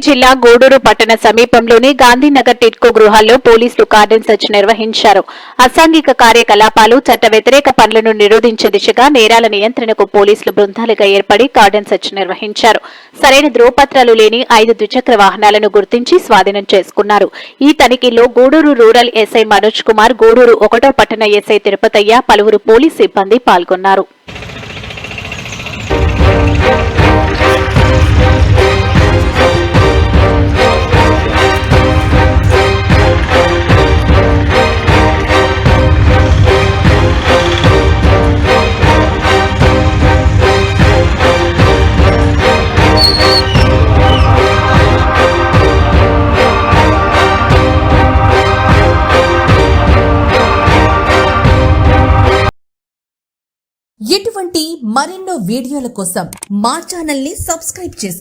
జిల్లా గూడూరు పట్టణ సమీపంలోని గాంధీనగర్ టిట్కో గృహాల్లో పోలీసులు కార్డన్ సెర్చ్ నిర్వహించారు. అసాంఘిక కార్యకలాపాలు, చట్ట వ్యతిరేక పనులను నిరోధించే దిశగా నేరాల నియంత్రణకు పోలీసులు బృందాలుగా ఏర్పడి కార్డన్ సెర్చ్ నిర్వహించారు. సరైన ధ్రువపత్రాలు లేని 5 ద్విచక్ర వాహనాలను గుర్తించి స్వాధీనం చేసుకున్నారు. ఈ తనిఖీలో గూడూరు రూరల్ ఎస్ఐ మనోజ్ కుమార్, గూడూరు 1వ పట్టణ ఎస్ఐ తిరుపతయ్య, పలువురు పోలీసు సిబ్బంది పాల్గొన్నారు. ఇటువంటి మరెన్నో వీడియోల కోసం మా ఛానల్ ని సబ్స్క్రైబ్ చేసుకోండి.